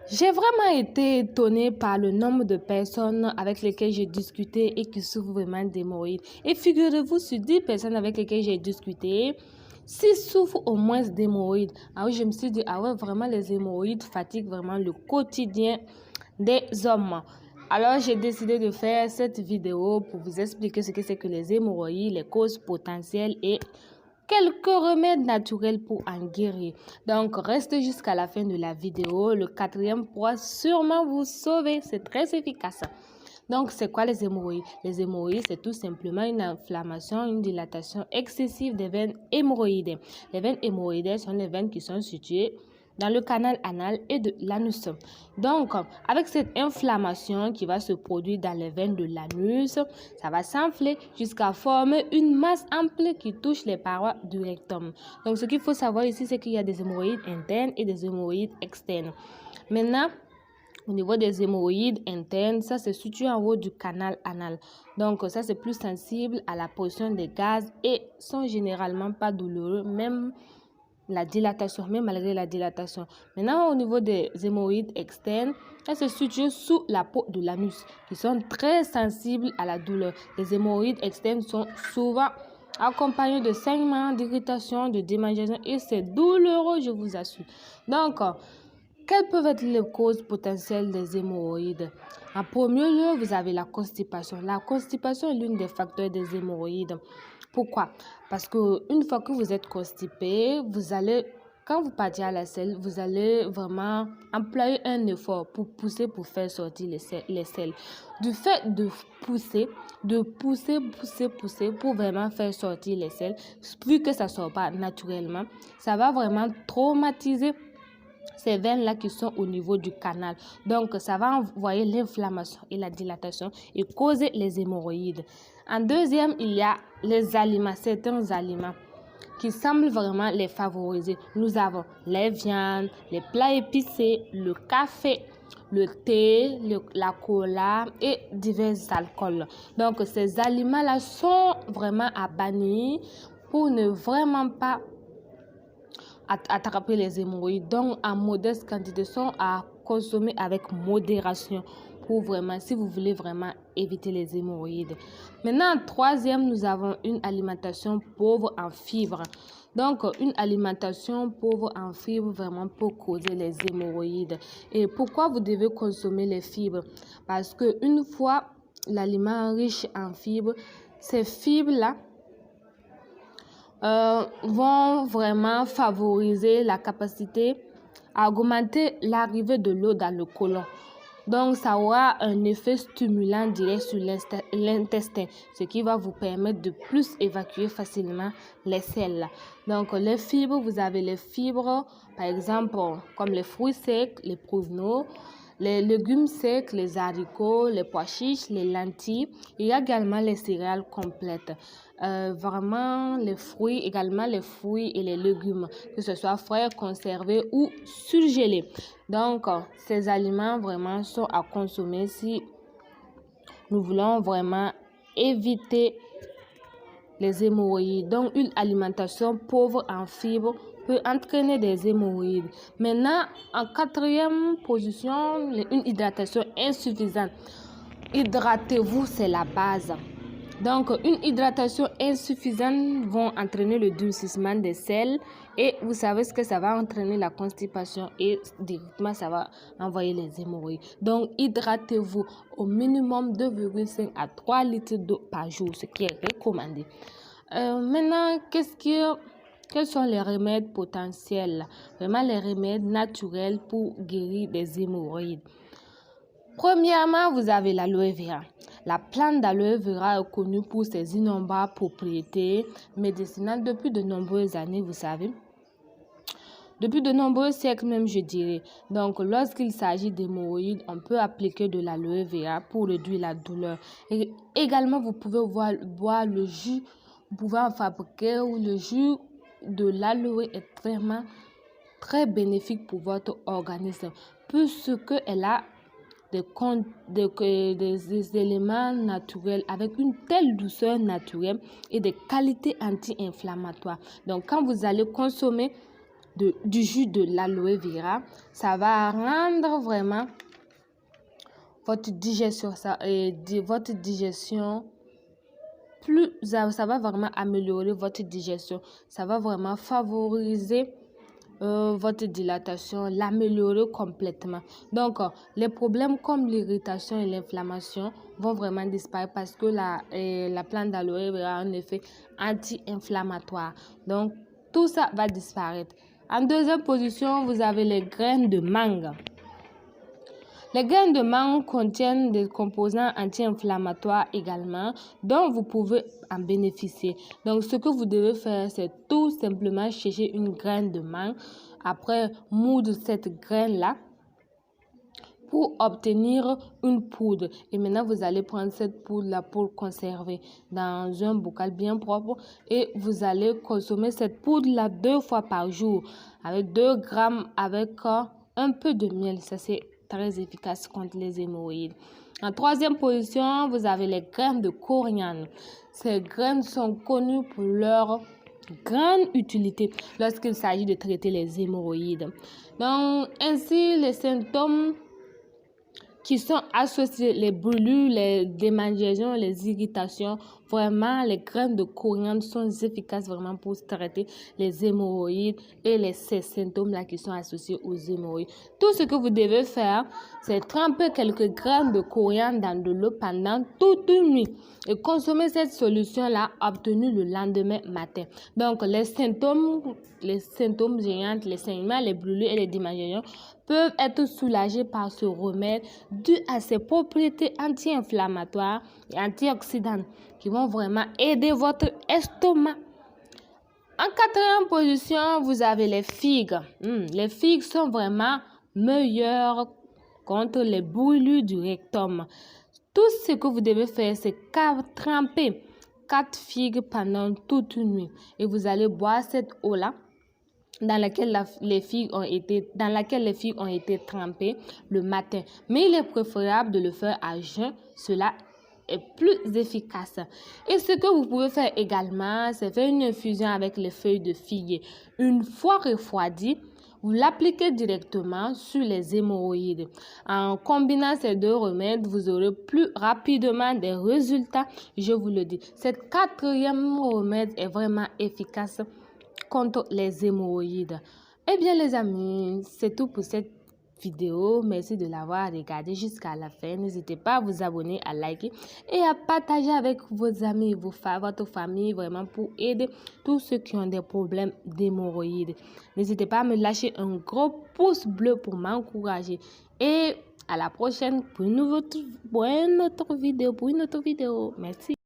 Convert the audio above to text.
J'ai vraiment été étonnée par le nombre de personnes avec lesquelles j'ai discuté et qui souffrent vraiment d'hémorroïdes. Et figurez-vous, sur 10 personnes avec lesquelles j'ai discuté, 6 souffrent au moins d'hémorroïdes. Ah oui, je me suis dit, ah ouais, vraiment les hémorroïdes fatiguent vraiment le quotidien des hommes. Alors, j'ai décidé de faire cette vidéo pour vous expliquer ce que c'est que les hémorroïdes, les causes potentielles et quelques remèdes naturels pour en guérir. Donc, restez jusqu'à la fin de la vidéo. Le 4e pourra sûrement vous sauver. C'est très efficace. Donc, c'est quoi les hémorroïdes? Les hémorroïdes, c'est tout simplement une inflammation, une dilatation excessive des veines hémorroïdes. Les veines hémorroïdes sont les veines qui sont situées dans le canal anal et de l'anus. Donc, avec cette inflammation qui va se produire dans les veines de l'anus, ça va s'enfler jusqu'à former une masse ample qui touche les parois du rectum. Donc, ce qu'il faut savoir ici, c'est qu'il y a des hémorroïdes internes et des hémorroïdes externes. Maintenant, au niveau des hémorroïdes internes, ça se situe en haut du canal anal. Donc, ça, c'est plus sensible à la position des gaz et sont généralement pas douloureux, même malgré la dilatation. Maintenant, au niveau des hémorroïdes externes, elles se situent sous la peau de l'anus, qui sont très sensibles à la douleur. Les hémorroïdes externes sont souvent accompagnés de saignements, d'irritation, de démangeaison et c'est douloureux, je vous assure. Donc, quelles peuvent être les causes potentielles des hémorroïdes? En premier lieu, vous avez la constipation. La constipation est l'une des facteurs des hémorroïdes. Pourquoi? Parce que une fois que vous êtes constipé, quand vous partez à la selle, vous allez vraiment employer un effort pour pousser, pour faire sortir les selles. Du fait de pousser pour vraiment faire sortir les selles, vu que ça ne sort pas naturellement, ça va vraiment traumatiser ces veines-là qui sont au niveau du canal. Donc, ça va envoyer l'inflammation et la dilatation et causer les hémorroïdes. En deuxième, il y a les aliments, certains aliments qui semblent vraiment les favoriser. Nous avons les viandes, les plats épicés, le café, le thé, la cola et divers alcools. Donc, ces aliments-là sont vraiment à bannir pour ne vraiment pas attraper les hémorroïdes. Donc, en modeste quantité, sont à consommer avec modération pour vraiment, si vous voulez vraiment éviter les hémorroïdes. Maintenant, en troisième, nous avons une alimentation pauvre en fibres. Donc, une alimentation pauvre en fibres vraiment peut causer les hémorroïdes. Et pourquoi vous devez consommer les fibres? Parce que une fois l'aliment riche en fibres, ces fibres-là vont vraiment favoriser la capacité à augmenter l'arrivée de l'eau dans le côlon. Donc, ça aura un effet stimulant direct sur l'intestin, ce qui va vous permettre de plus évacuer facilement les selles. Donc, les fibres, vous avez les fibres, par exemple, comme les fruits secs, les pruneaux, les légumes secs, les haricots, les pois chiches, les lentilles. Il y a également les céréales complètes. Vraiment les fruits, également les fruits et les légumes, que ce soit frais, conservés ou surgelés. Donc, ces aliments vraiment sont à consommer si nous voulons vraiment éviter les hémorroïdes. Donc, une alimentation pauvre en fibres peut entraîner des hémorroïdes. Maintenant, en quatrième position, une hydratation insuffisante. Hydratez-vous, c'est la base. Donc, une hydratation insuffisante va entraîner le durcissement des selles et vous savez ce que ça va entraîner, la constipation et directement ça va envoyer les hémorroïdes. Donc, hydratez-vous au minimum 2,5 à 3 litres d'eau par jour, ce qui est recommandé. Maintenant, quels sont les remèdes potentiels? Vraiment les remèdes naturels pour guérir des hémorroïdes. Premièrement, vous avez l'aloe vera. La plante d'aloe vera est connue pour ses innombrables propriétés médicinales depuis de nombreuses années, vous savez. Depuis de nombreux siècles même, je dirais. Donc, lorsqu'il s'agit d'hémorroïdes, on peut appliquer de l'aloe vera pour réduire la douleur. Et également, vous pouvez boire le jus. Vous pouvez en fabriquer ou le jus de l'aloe est vraiment très bénéfique pour votre organisme, puisqu'elle a des éléments naturels avec une telle douceur naturelle et des qualités anti-inflammatoires. Donc, quand vous allez consommer du jus de l'aloe vera, ça va rendre vraiment votre digestion, ça va vraiment améliorer votre digestion. Ça va vraiment favoriser votre dilatation, l'améliorer complètement. Donc, les problèmes comme l'irritation et l'inflammation vont vraiment disparaître parce que la plante d'aloe vera a un effet anti-inflammatoire. Donc, tout ça va disparaître. En deuxième position, vous avez les graines de mangue. Les graines de mangue contiennent des composants anti-inflammatoires également, dont vous pouvez en bénéficier. Donc, ce que vous devez faire, c'est tout simplement chercher une graine de mangue. Après, moudre cette graine-là pour obtenir une poudre. Et maintenant, vous allez prendre cette poudre-là pour le conserver dans un bocal bien propre. Et vous allez consommer cette poudre-là 2 fois par jour avec 2 grammes avec un peu de miel. Ça, c'est très efficace contre les hémorroïdes. En troisième position, vous avez les graines de coriandre. Ces graines sont connues pour leur grande utilité lorsqu'il s'agit de traiter les hémorroïdes. Donc, ainsi, les symptômes qui sont associés, les brûlures, les démangeaisons, les irritations, vraiment, les graines de coriandre sont efficaces vraiment pour traiter les hémorroïdes et ces symptômes-là qui sont associés aux hémorroïdes. Tout ce que vous devez faire, c'est tremper quelques graines de coriandre dans de l'eau pendant toute une nuit et consommer cette solution-là obtenue le lendemain matin. Donc, les symptômes géants, les saignements, les brûlures et les démangeaisons peuvent être soulagés par ce remède dû à ses propriétés anti-inflammatoires et antioxydantes qui vont vraiment aider votre estomac. En quatrième position, vous avez les figues. Les figues sont vraiment meilleures contre les brûlures du rectum. Tout ce que vous devez faire, c'est tremper 4 figues pendant toute une nuit. Et vous allez boire cette eau-là dans laquelle les figues ont été trempées le matin. Mais il est préférable de le faire à jeun. Cela est plus efficace. Et ce que vous pouvez faire également, c'est faire une infusion avec les feuilles de figuier. Une fois refroidi, vous l'appliquez directement sur les hémorroïdes. En combinant ces 2 remèdes, vous aurez plus rapidement des résultats, je vous le dis. Cette 4e remède est vraiment efficace contre les hémorroïdes. Eh bien les amis, c'est tout pour cette vidéo. Merci de l'avoir regardé jusqu'à la fin. N'hésitez pas à vous abonner, à liker et à partager avec vos amis, votre famille, vraiment pour aider tous ceux qui ont des problèmes d'hémorroïdes. N'hésitez pas à me lâcher un gros pouce bleu pour m'encourager. Et à la prochaine pour une autre vidéo. Merci.